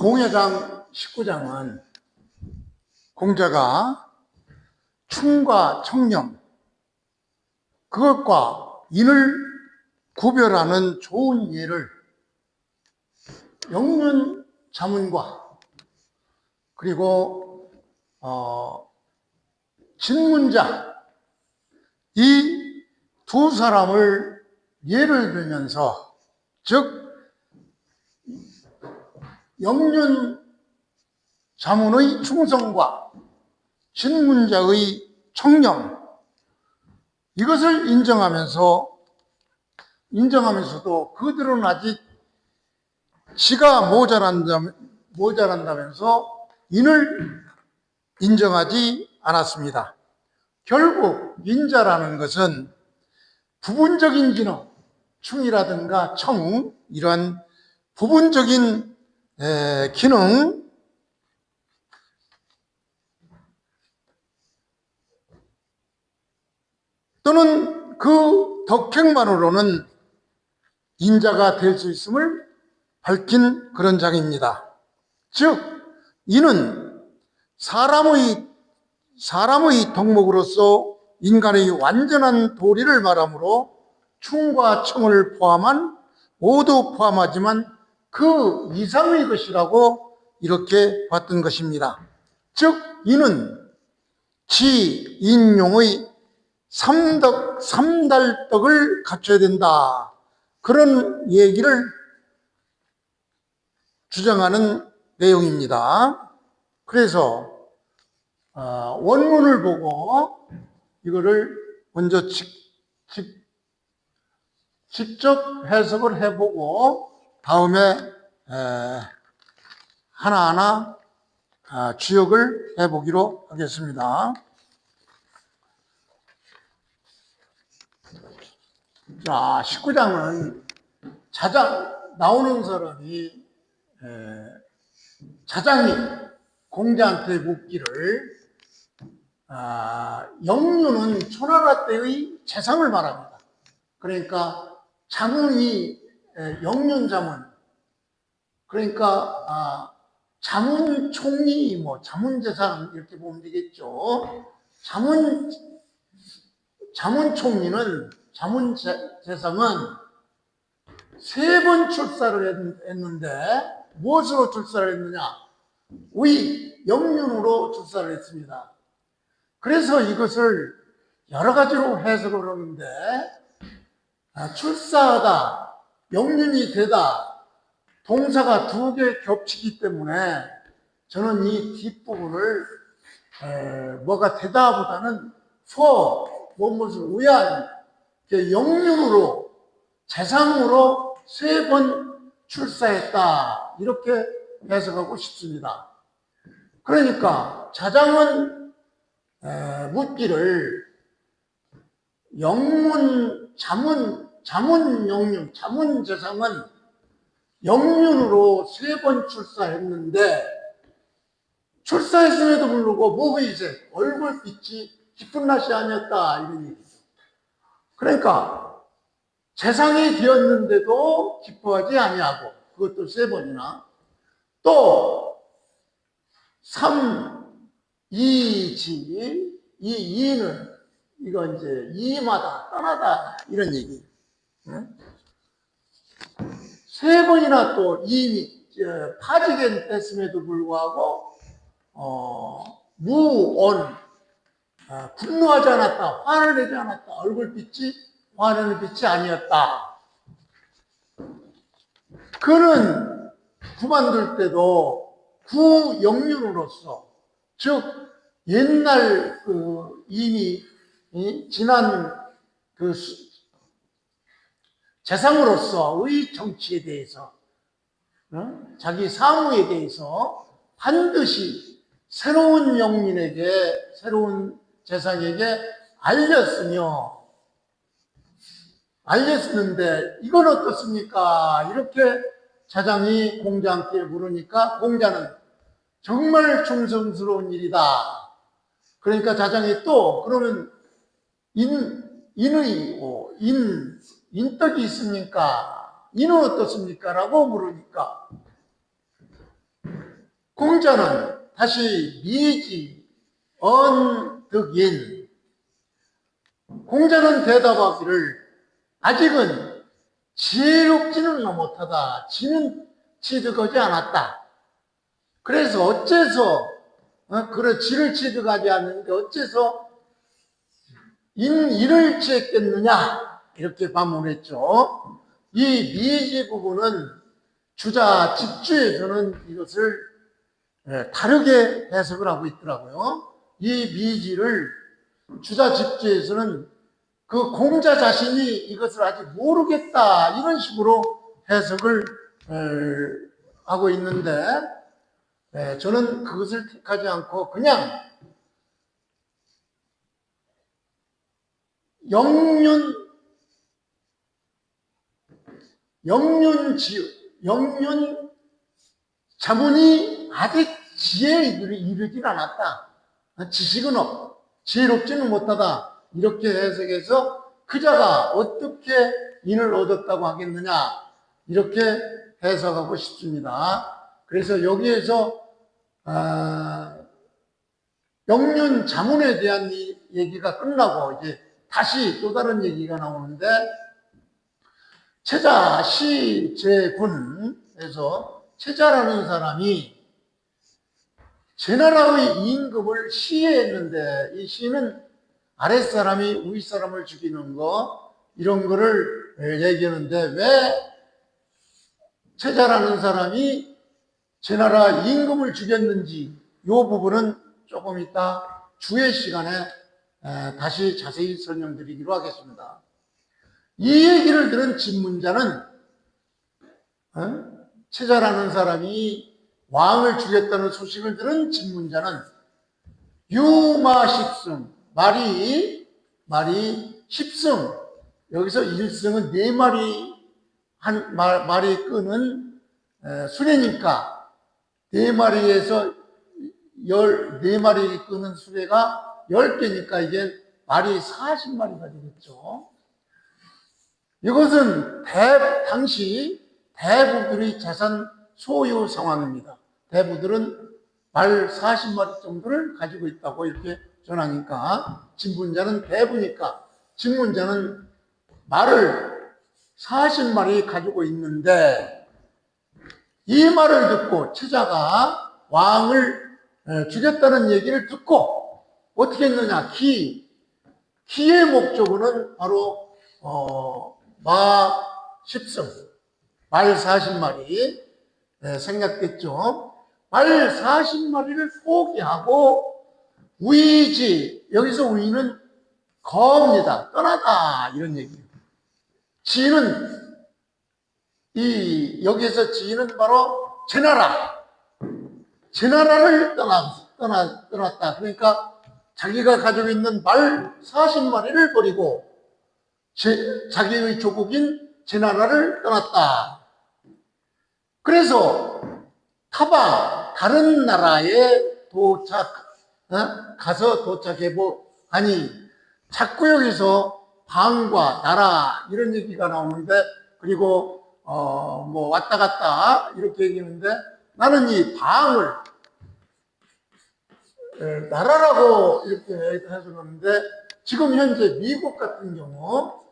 공회장 19장은 공자가 충과 청렴, 그것과 인을 구별하는 좋은 예를 영륜 자문과 그리고 진문자 이 두 사람을 예를 들면서, 즉 영륜 자문의 충성과 진문자의 청렴, 이것을 인정하면서도 그들은 아직 지가 모자란다면서 인을 인정하지 않았습니다. 결국 인자라는 것은 부분적인 기능, 충이라든가 청, 이러한 부분적인 기능, 또는 그 덕행만으로는 인자가 될 수 있음을 밝힌 그런 장입니다. 즉 이는 사람의 덕목으로서 인간의 완전한 도리를 말하므로 충과 청을 모두 포함하지만 그 이상의 것이라고 이렇게 봤던 것입니다. 즉 이는 지, 인용의 삼달덕을 갖춰야 된다, 그런 얘기를 주장하는 내용입니다. 그래서 원문을 보고 이거를 먼저 직접 해석을 해보고 다음에 하나하나 주역을 해보기로 하겠습니다. 자, 19장은 나오는 사람이 자장이 공자한테 묻기를 영륜은 초나라 때의 재상을 말합니다. 그러니까 자문이 영륜자문, 그러니까 자문총리, 자문재상 이렇게 보면 되겠죠. 자문총리는, 자문재상은 3번 출사를 했는데 무엇으로 출사를 했느냐? 영륜으로 출사를 했습니다. 그래서 이것을 여러 가지로 해석을 하는데, 출사하다, 영륜이 되다, 동사가 2개 겹치기 때문에 저는 이 뒷부분을 뭐가 되다보다는 무엇을 의한 영륜으로, 재상으로 3번 출사했다, 이렇게 해석하고 싶습니다. 그러니까 자장은 묻기를 자문영륜, 자문재상은 영륜으로 3번 출사했는데, 출사했음에도 불구하고 무의색, 얼굴빛이 깊은 낯이 아니었다, 이런 얘기죠. 그러니까 재상이 되었는데도 기뻐하지 아니하고, 그것도 3번이나, 또 이지, 이 이는 이거 이제 이마다, 떠나다, 이런 얘기. 3번이나 또 이미 파지게 됐음에도 불구하고 무언, 분노하지 않았다, 화를 내지 않았다, 얼굴빛이 화내는 빛이 아니었다. 그는 그만둘 때도 구영륜으로서, 즉 옛날 이미 지난 재상으로서의 정치에 대해서, 자기 사무에 대해서 반드시 새로운 영륜에게, 새로운 재상에게 알렸는데 이건 어떻습니까? 이렇게 자장이 공자한테 물으니까 공자는 정말 충성스러운 일이다. 그러니까 자장이 또 그러면 인덕이 있습니까? 인은 어떻습니까? 라고 물으니까 공자는 다시 미지 언득인, 공자는 대답하기를 아직은 지혜롭지는 못하다. 지는 취득하지 않았다. 그래서 어째서 그래 지를 취득하지 않는데 어째서 인을 취했겠느냐, 이렇게 반문했죠. 이 미지 부분은 주자 집주에서는 이것을 다르게 해석을 하고 있더라고요. 이 미지를 주자 집주에서는 그 공자 자신이 이것을 아직 모르겠다, 이런 식으로 해석을 하고 있는데, 저는 그것을 택하지 않고 그냥 영륜 자문이 아직 지혜에 이르진 않았다. 지식은 지혜롭지는 못하다. 이렇게 해석해서 그자가 어떻게 인을 얻었다고 하겠느냐, 이렇게 해석하고 싶습니다. 그래서 여기에서 영륜 자문에 대한 얘기가 끝나고 이제 다시 또 다른 얘기가 나오는데, 채자 시제군에서 채자라는 사람이 제나라의 임금을 시해했는데, 이 시는 아랫사람이 윗사람을 죽이는 거, 이런 거를 얘기하는데, 왜 채자라는 사람이 제나라 임금을 죽였는지, 이 부분은 조금 이따 주의 시간에 다시 자세히 설명드리기로 하겠습니다. 이 얘기를 들은 진문자는, 채자라는 사람이 왕을 죽였다는 소식을 들은 진문자는 유마십승, 말이 10승, 여기서 1승은 4마리, 말이 끄는 수레니까 4마리에서 4마리 끄는 수레가 10개니까 이게 말이 40마리가 되겠죠. 이것은 당시 대부들의 재산 소유 상황입니다. 대부들은 말 40마리 정도를 가지고 있다고 이렇게 전하니까, 진문자는 대부니까 진문자는 말을 40마리 가지고 있는데, 이 말을 듣고 채자가 왕을 죽였다는 얘기를 듣고 어떻게 했느냐, 기의 목적어는 바로 마 10승, 말 40마리 생략됐죠. 말 40마리를 포기하고 위지, 여기서 위는 거입니다. 떠나다, 이런 얘기예요. 지는, 여기에서 지는 바로 제나라를 떠났다. 그러니까 자기가 가지고 있는 말 40마리를 버리고 자기의 조국인 제나라를 떠났다. 그래서 다른 나라에 가서 도착해보니, 자꾸 여기서 방과 나라 이런 얘기가 나오는데, 그리고 뭐 왔다 갔다 이렇게 얘기하는데, 나는 이 방을 나라라고 이렇게 해석하는데, 지금 현재 미국 같은 경우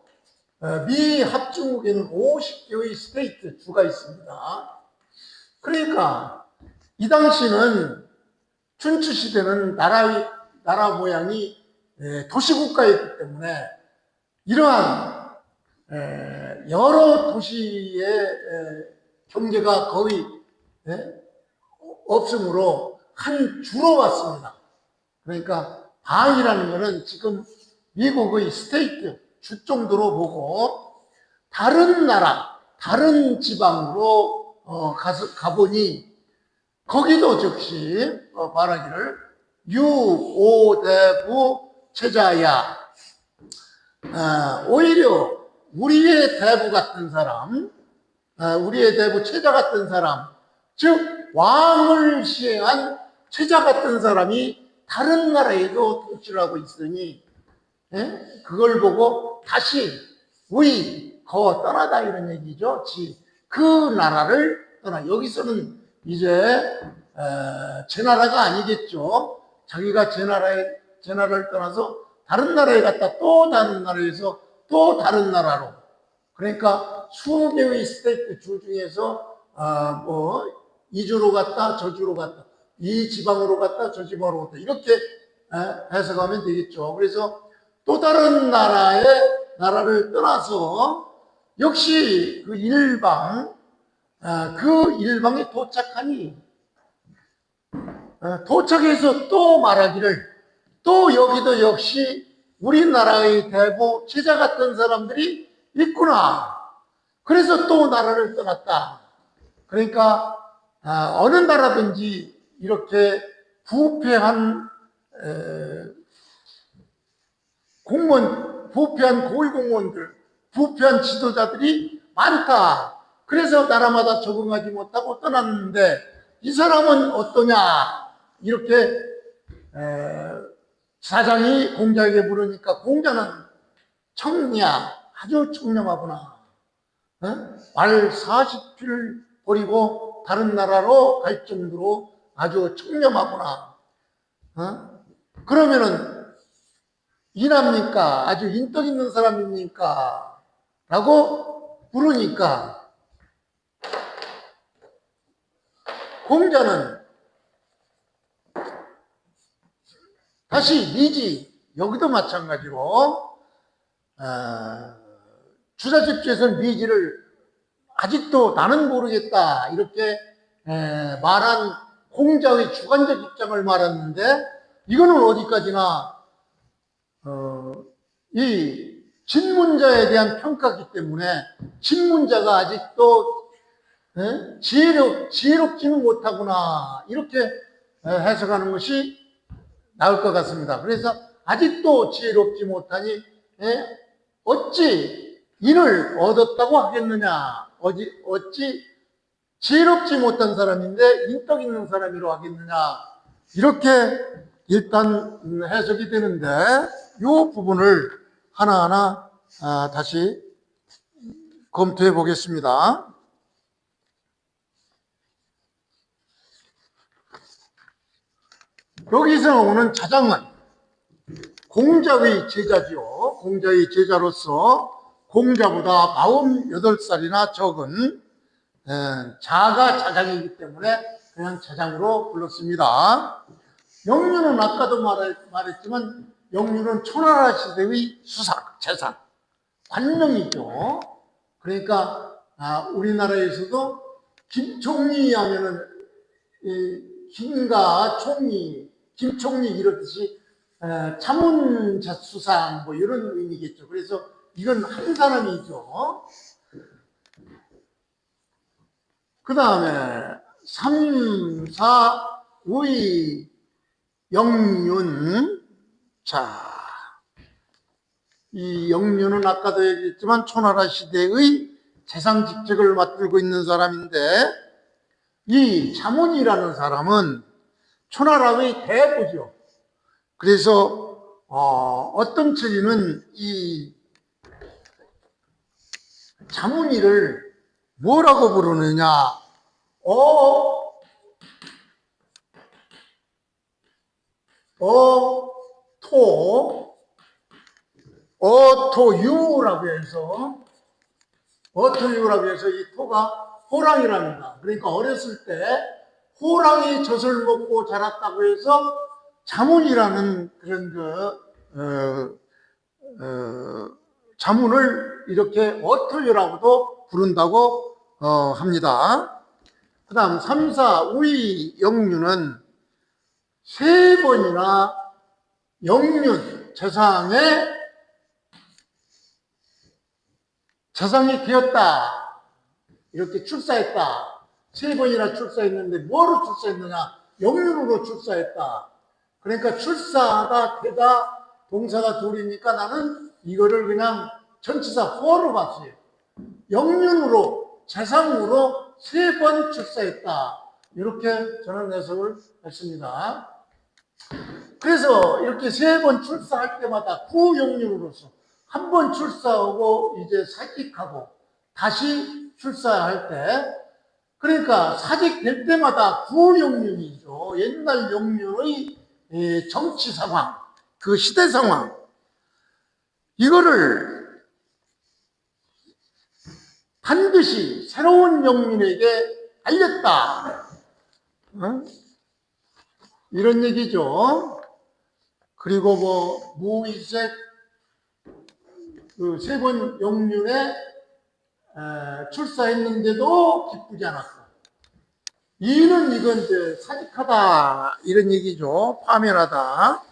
미 합중국에는 50개의 스테이트, 주가 있습니다. 그러니까 이 당시는 춘추 시대는 나라 모양이 도시국가였기 때문에 이러한 여러 도시의 경제가 거의 없으므로 한 주로 왔습니다. 그러니까 방이라는 것은 지금 미국의 스테이트, 주 정도로 보고, 다른 나라, 다른 지방으로 가보니 거기도 즉시 말하기를 유오대부 채자야, 오히려 우리의 대부 같은 사람, 우리의 대부 채자 같은 사람, 즉 왕을 시행한 채자 같은 사람이 다른 나라에도 통치를 하고 있으니, 그걸 보고 다시 떠나다, 이런 얘기죠. 그 나라를 떠나. 여기서는 이제 제 나라가 아니겠죠. 자기가 제 나라를 떠나서 다른 나라에 갔다 또 다른 나라에서 또 다른 나라로, 그러니까 20개의 스테이트 주 중에서 이 주로 갔다 저 주로 갔다, 이 지방으로 갔다 저 지방으로 갔다, 이렇게 해석하면 되겠죠. 그래서 또 다른 나라를 떠나서 역시 그 일방에 도착하니, 도착해서 또 말하기를, 또 여기도 역시 우리나라의 대부 제자 같은 사람들이 있구나. 그래서 또 나라를 떠났다. 그러니까 어느 나라든지 이렇게 부패한 부패한 고위공무원들, 부패한 지도자들이 많다. 그래서 나라마다 적응하지 못하고 떠났는데, 이 사람은 어떠냐? 이렇게 사장이 공자에게 물으니까, 공자는 청냐, 아주 청렴하구나. 말 40피를 버리고 다른 나라로 갈 정도로 아주 청렴하구나. 그러면은 이랍니까? 아주 인덕 있는 사람입니까? 라고 물으니까, 공자는 다시 미지, 여기도 마찬가지로 주자집주에서는 미지를 아직도 나는 모르겠다 이렇게 말한 공자의 주관적 입장을 말했는데, 이거는 어디까지나 이 진문자에 대한 평가이기 때문에, 진문자가 아직도 지혜롭지는 못하구나, 이렇게 해석하는 것이 나을 것 같습니다. 그래서 아직도 지혜롭지 못하니 어찌 인을 얻었다고 하겠느냐, 어찌 지혜롭지 못한 사람인데 인덕 있는 사람이라고 하겠느냐, 이렇게 일단 해석이 되는데, 이 부분을 하나하나 다시 검토해 보겠습니다. 여기서 오는 자장은 공자의 제자지요. 공자의 제자로서 공자보다 48살이나 적은 자가 자장이기 때문에 그냥 자장으로 불렀습니다. 영유는 아까도 말했지만, 영유는 초나라 시대의 수상, 재상, 관명이죠. 그러니까 우리나라에서도 김총리 하면은 김가 총리, 김총리 이렇듯이 자문자수상 뭐 이런 의미겠죠. 그래서 이건 한 사람이죠. 그 다음에 3, 4, 5위 영윤. 자, 이 영윤은 아까도 얘기했지만 초나라 시대의 재상직책을 맡들고 있는 사람인데, 이 자문이라는 사람은 초나라의 대부죠. 그래서 어떤 처리는 이 자문이를 뭐라고 부르느냐, 어토유라고 해서, 이 토가 호랑이랍니다. 그러니까 어렸을 때 호랑이 젖을 먹고 자랐다고 해서 자문이라는 그런 자문을 이렇게 어토유라고도 부른다고 합니다. 그 다음 3, 4, 5위 영유는 3번이나 영윤 재상이 되었다, 이렇게 출사했다. 3번이나 출사했는데 뭐로 출사했느냐? 영윤으로 출사했다. 그러니까 출사하다, 되다, 동사가 둘이니까 나는 이거를 그냥 전치사 for로 봤어요. 영윤으로, 재상으로 3번 출사했다, 이렇게 저는 해석을 했습니다. 그래서 이렇게 3번 출사할 때마다 구영윤으로서 한 번 출사하고 이제 살직하고 다시 출사할 때, 그러니까 사직될 때마다 구영륜이죠. 옛날 영륜의 정치 상황, 그 시대 상황, 이거를 반드시 새로운 영륜에게 알렸다. 이런 얘기죠. 그리고 뭐 무이색 그 세 번 영륜에 출사했는데도 기쁘지 않았다. 이는 이건 이제 사직하다 이런 얘기죠. 파면하다,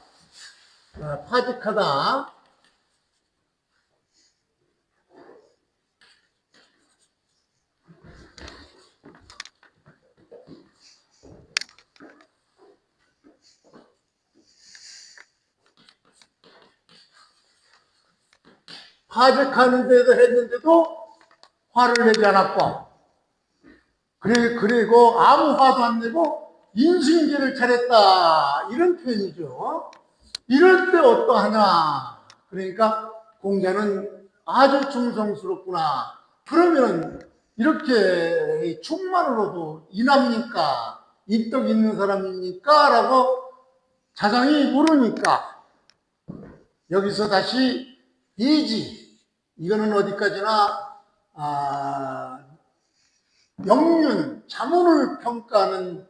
파직하다. 파직하는 데도 했는데도 화를 내지 않았고, 그리고 아무 화도 안 내고 인승기를 차렸다 이런 표현이죠. 이럴 때 어떠하냐? 그러니까 공자는 아주 충성스럽구나. 그러면 이렇게 충만으로도 이납니까? 인덕 있는 사람입니까? 라고 자장이 물으니까 여기서 다시 이지, 이거는 어디까지나 영륜, 자문을 평가하는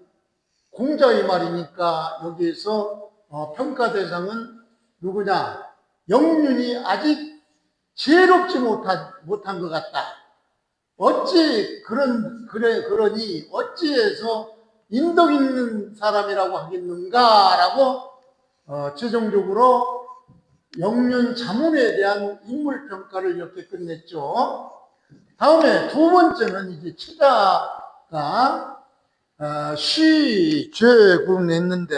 공자의 말이니까 여기에서 평가 대상은 누구냐? 영륜이 아직 지혜롭지 못한 것 같다. 그러니 어찌해서 인덕 있는 사람이라고 하겠는가라고 최종적으로 영륜 자문에 대한 인물 평가를 이렇게 끝냈죠. 다음에 두 번째는 이제 치자가 시죄구를 냈는데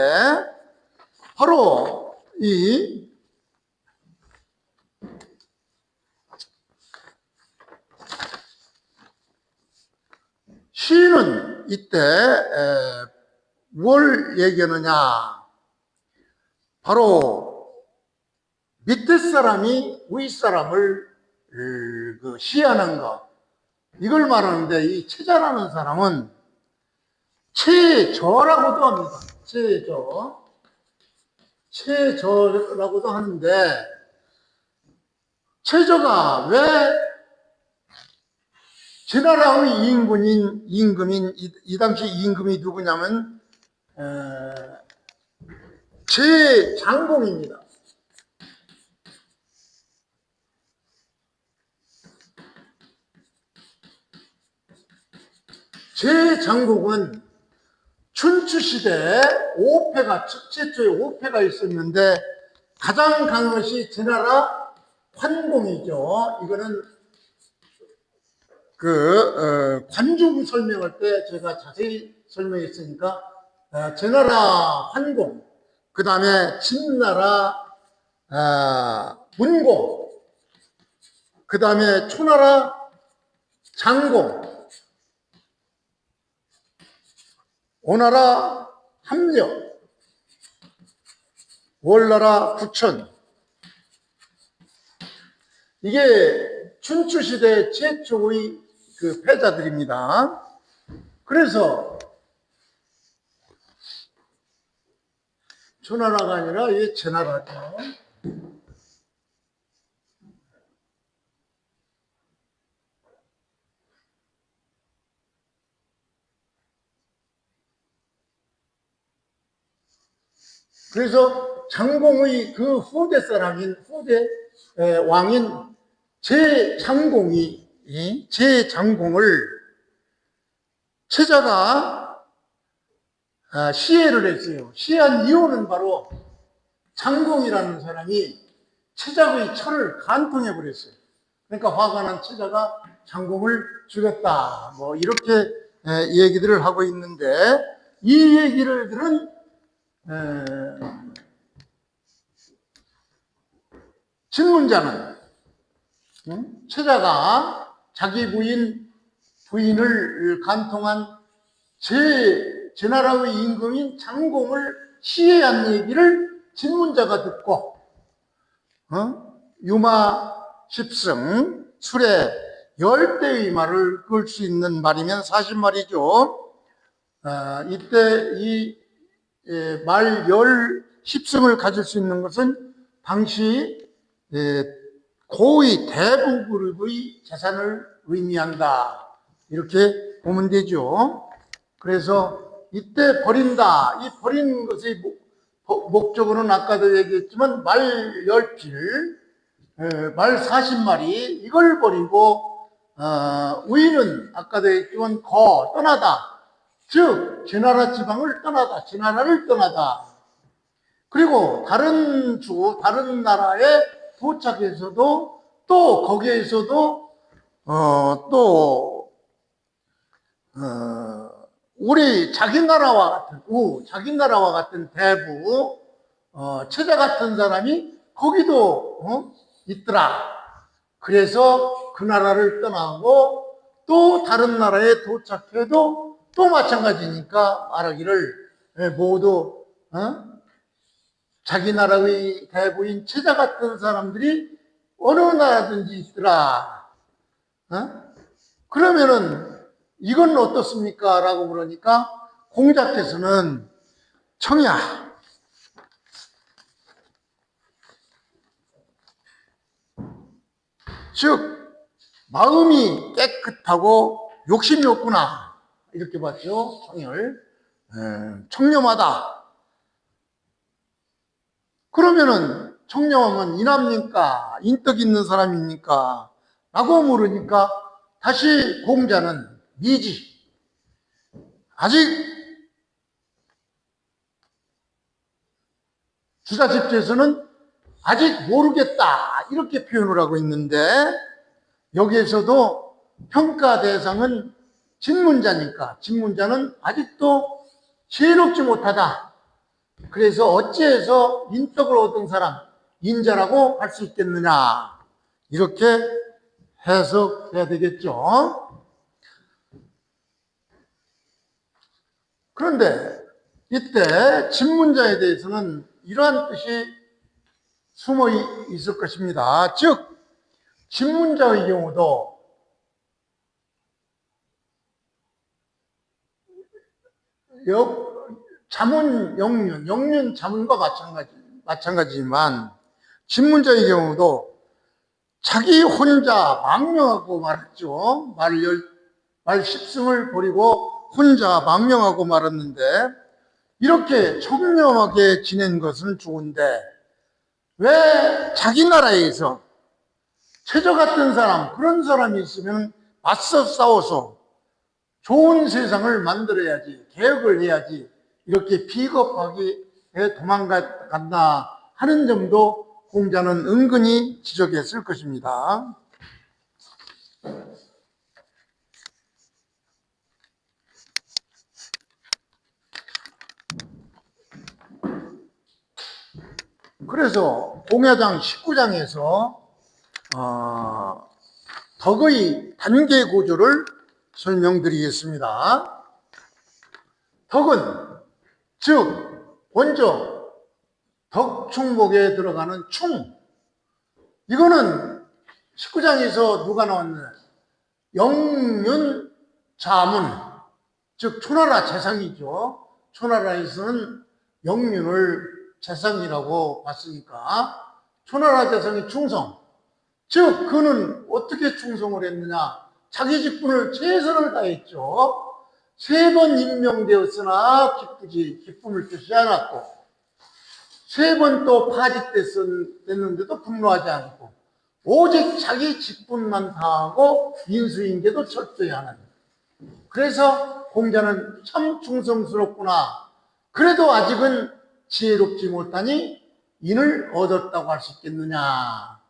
바로 이 시는 이때 뭘 얘기하느냐? 바로 밑에 사람이 위 사람을 시하는 것, 이걸 말하는데 이 체자라는 사람은 체저라고도 합니다. 체저라고도 하는데 체저가 왜 제나라의 임금인 이 당시 임금이 누구냐면 제장공입니다. 제장공은 춘추시대에 최초의 5패가 있었는데 가장 강한 것이 제나라 환공이죠. 이거는 관중 설명할 때 제가 자세히 설명했으니까 제나라 환공, 그 다음에 진나라 문공, 그 다음에 초나라 장공, 오나라 함력, 월나라 부천. 이게 춘추시대 최초의 그 패자들입니다. 그래서 초나라가 아니라 이게 제나라죠. 그래서 장공의 그 후대 왕인 제장공을 체자가 시해를 했어요. 시해한 이유는 바로 장공이라는 사람이 체자의 철을 간통해 버렸어요. 그러니까 화가 난 체자가 장공을 죽였다. 뭐 이렇게 얘기들을 하고 있는데 이 얘기를 들은 진문자는 체자가 자기 부인을 간통한 제나라의 임금인 장공을 시해한 얘기를 진문자가 듣고 유마 십승 술에 열대의 말을 걸 수 있는 말이면 40말이죠. 이때 이 말 10승을 가질 수 있는 것은 당시 고의 대부그룹의 재산을 의미한다. 이렇게 보면 되죠. 그래서 이때 버린다. 이 버리는 것의 목적으로는 아까도 얘기했지만 말 10필, 말 40마리 이걸 버리고 우리는 아까도 얘기했지만 떠나다. 즉 제나라 지방을 떠나다. 제나라를 떠나다. 그리고 다른 다른 나라에 도착해서도 또 거기에서도 우리 자기 나라와 같은 대부 처자 같은 사람이 거기도 있더라. 그래서 그 나라를 떠나고 또 다른 나라에 도착해도 또 마찬가지니까 말하기를 모두 자기 나라의 대부인 처자 같은 사람들이 어느 나라든지 있더라. 그러면은 이건 어떻습니까? 라고 그러니까 공자께서는 청야, 즉 마음이 깨끗하고 욕심이 없구나 이렇게 봤죠. 청열, 청렴하다. 그러면은 청렴하면 인합니까? 인덕 있는 사람입니까? 라고 물으니까 다시 공자는 미지. 아직 주자집제에서는 아직 모르겠다 이렇게 표현을 하고 있는데 여기에서도 평가 대상은 진문자니까 진문자는 아직도 지혜롭지 못하다. 그래서 어찌해서 인덕을 얻은 사람 인자라고 할 수 있겠느냐 이렇게 해석해야 되겠죠. 그런데 이때 진문자에 대해서는 이러한 뜻이 숨어 있을 것입니다. 즉 진문자의 경우도 자문, 영륜, 자문과 마찬가지지만 진문자의 경우도 자기 혼자 망명하고 말았죠. 말 10승을 버리고 혼자 망명하고 말았는데 이렇게 청렴하게 지낸 것은 좋은데 왜 자기 나라에서 처자 같은 사람, 그런 사람이 있으면 맞서 싸워서 좋은 세상을 만들어야지, 개혁을 해야지 이렇게 비겁하게 도망간다 하는 점도 공자는 은근히 지적했을 것입니다. 그래서 공야장 19장에서 덕의 단계 구조를 설명드리겠습니다. 덕은 즉 먼저 덕충목에 들어가는 충, 이거는 19장에서 누가 나왔느냐, 영륜 자문, 즉 초나라 재상이죠. 초나라에서는 영륜을 재상이라고 봤으니까 초나라 재상이 충성, 즉 그는 어떻게 충성을 했느냐, 자기 직분을 최선을 다했죠. 3번 임명되었으나 기쁨을 표시하지 않았고 3번 또 파직됐는데도 분노하지 않고 오직 자기 직분만 다하고 인수인계도 철저히 하는, 그래서 공자는 참 충성스럽구나, 그래도 아직은 지혜롭지 못하니 인을 얻었다고 할 수 있겠느냐.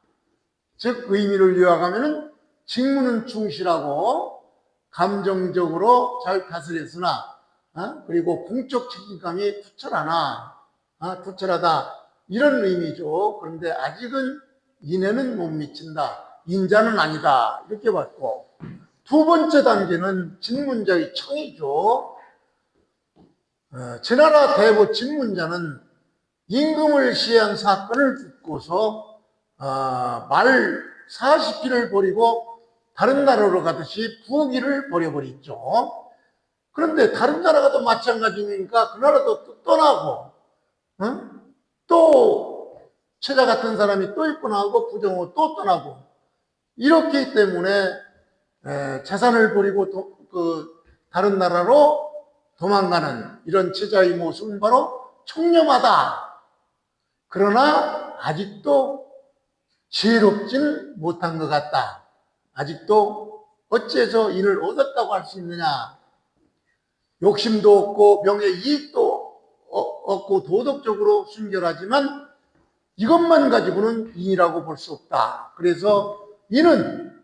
즉 의미를 요약하면 직무는 충실하고 감정적으로 잘 다스렸으나 그리고 공적 책임감이 투철하다 이런 의미죠. 그런데 아직은 인에는 못 미친다, 인자는 아니다 이렇게 봤고, 두 번째 단계는 진문자의 청이죠. 제나라 대부 진문자는 임금을 시해한 사건을 듣고서 말 40필을 버리고 다른 나라로 가듯이 부귀를 버려버렸죠. 그런데 다른 나라가도 마찬가지니까 그 나라도 또 떠나고, 또 처자 같은 사람이 또 입고 부정하고 또 떠나고, 이렇기 때문에 재산을 버리고 다른 나라로 도망가는 이런 처자의 모습은 바로 청렴하다. 그러나 아직도 지혜롭진 못한 것 같다. 아직도 어째서 인을 얻었다고 할 수 있느냐. 욕심도 없고 명예 이익도 없고 도덕적으로 순결하지만 이것만 가지고는 인이라고 볼 수 없다. 그래서 인은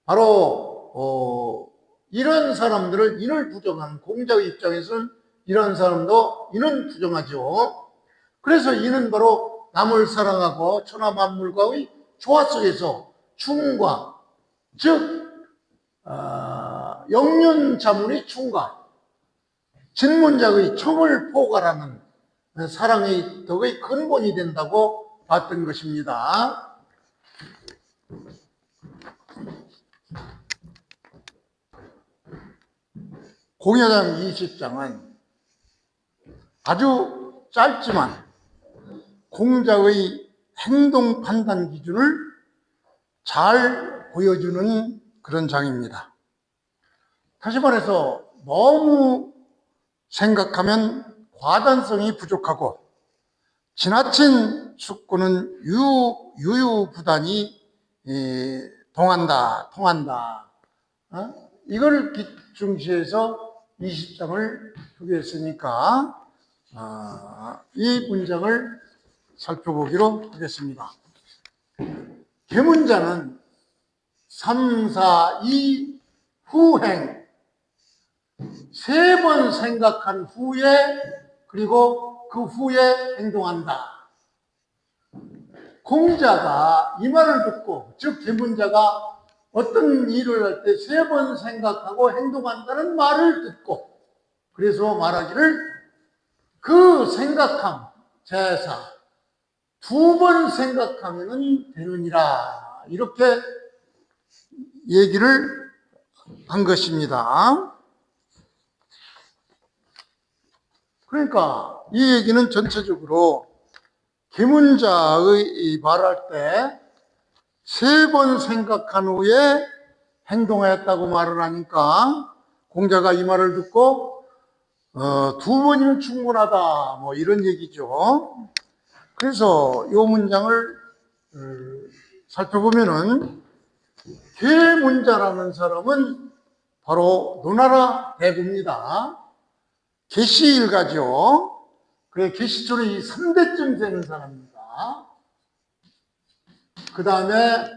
바로 이런 사람들을 인을 부정하는 공자의 입장에서는 이런 사람도 인은 부정하죠. 그래서 인은 바로 남을 사랑하고 천하 만물과의 조화 속에서 충과, 즉 영륜자문의 충과, 진문작의 청을 포괄하는 사랑의 덕의 근본이 된다고 봤던 것입니다. 공여장 20장은 아주 짧지만 공자의 행동 판단 기준을 잘 보여주는 그런 장입니다. 다시 말해서 너무 생각하면 과단성이 부족하고 지나친 숙고는 유유부단히 통한다. 이걸 중시해서 20장을 소개했으니까 이 문장을 살펴보기로 하겠습니다. 계문자는 3, 4, 2, 후행, 3번 생각한 후에 그리고 그 후에 행동한다. 공자가 이 말을 듣고, 즉 계문자가 어떤 일을 할 때 3번 생각하고 행동한다는 말을 듣고, 그래서 말하기를 그 생각함, 제사 2번 생각하면 되느니라, 이렇게 얘기를 한 것입니다. 그러니까 이 얘기는 전체적으로 계문자의 말할 때 3번 생각한 후에 행동하였다고 말을 하니까 공자가 이 말을 듣고 2번이면 충분하다, 뭐 이런 얘기죠. 그래서 이 문장을 살펴보면은 계문자라는 사람은 바로 노나라 대부입니다. 계시일가죠. 그래, 계시초의 3대쯤 되는 사람입니다. 그 다음에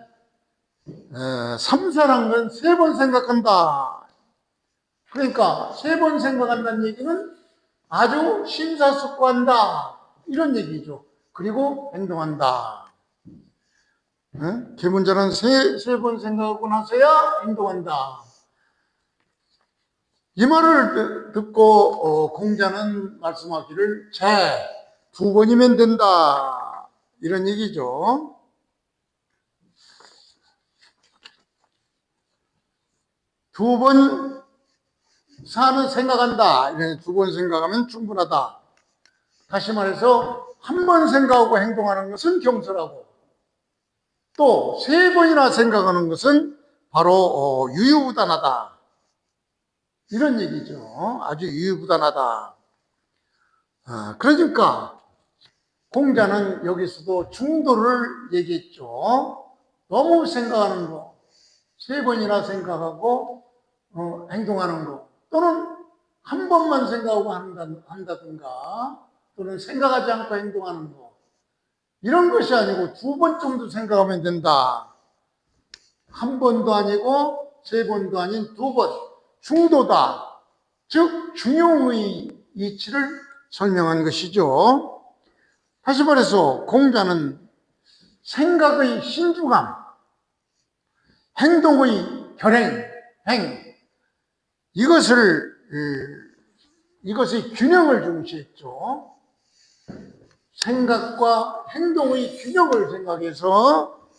삼사란 건 3번 생각한다. 그러니까 3번 생각한다는 얘기는 아주 심사숙고한다, 이런 얘기죠. 그리고 행동한다. 계문자는 세 번 생각하고 나서야 행동한다. 이 말을 듣고 공자는 말씀하기를 2번이면 된다, 이런 얘기죠. 2번 사는 생각한다, 2번 생각하면 충분하다. 다시 말해서 1번 생각하고 행동하는 것은 경솔하고, 또 3번이나 생각하는 것은 바로 유유부단하다, 이런 얘기죠. 아주 유유부단하다. 그러니까 공자는 여기서도 중도를 얘기했죠. 너무 생각하는 거, 3번이나 생각하고 행동하는 거, 또는 1번만 생각하고 한다든가, 또는 생각하지 않고 행동하는 거, 이런 것이 아니고 2번 정도 생각하면 된다. 1번도 아니고 3번도 아닌 2번, 중도다. 즉 중용의 이치를 설명한 것이죠. 다시 말해서 공자는 생각의 신중함, 행동의 결행, 이것의 균형을 중시했죠. 생각과 행동의 균형을 생각해서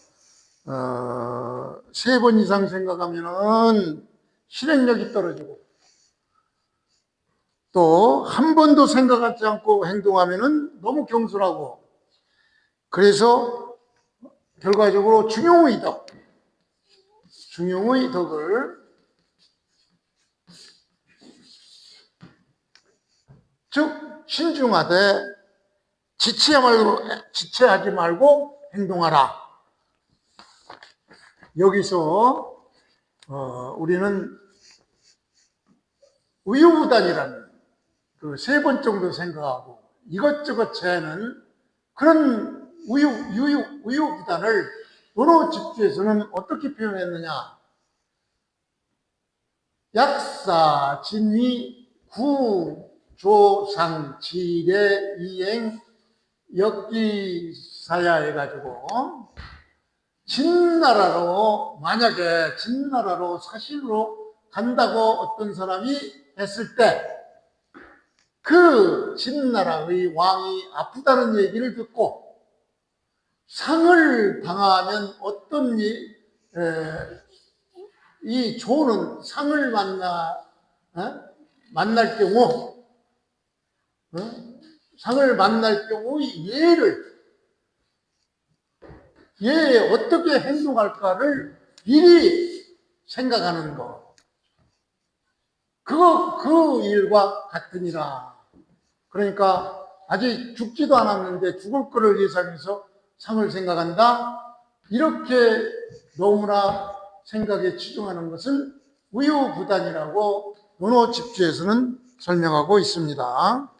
세 번 이상 생각하면은 실행력이 떨어지고, 또 한 번도 생각하지 않고 행동하면은 너무 경솔하고, 그래서 결과적으로 중용의 덕을, 즉 신중하되 지체하지 말고 행동하라. 여기서 우리는 우유부단이라는 그 세 번 정도 생각하고 이것저것 제하는 그런 우유부단을 논어 집주에서는 어떻게 표현했느냐? 약사, 진위, 구, 조상, 지례, 이행, 역기사야 해가지고 만약에 진나라로 사실로 간다고 어떤 사람이 했을 때 그 진나라의 왕이 아프다는 얘기를 듣고 상을 당하면 이 조는 상을 만날 경우 상을 만날 경우의 예에 어떻게 행동할까를 미리 생각하는 것. 그 일과 같으니라. 그러니까 아직 죽지도 않았는데 죽을 거를 예상해서 상을 생각한다? 이렇게 너무나 생각에 치중하는 것을 우유부단이라고 논어 집주에서는 설명하고 있습니다.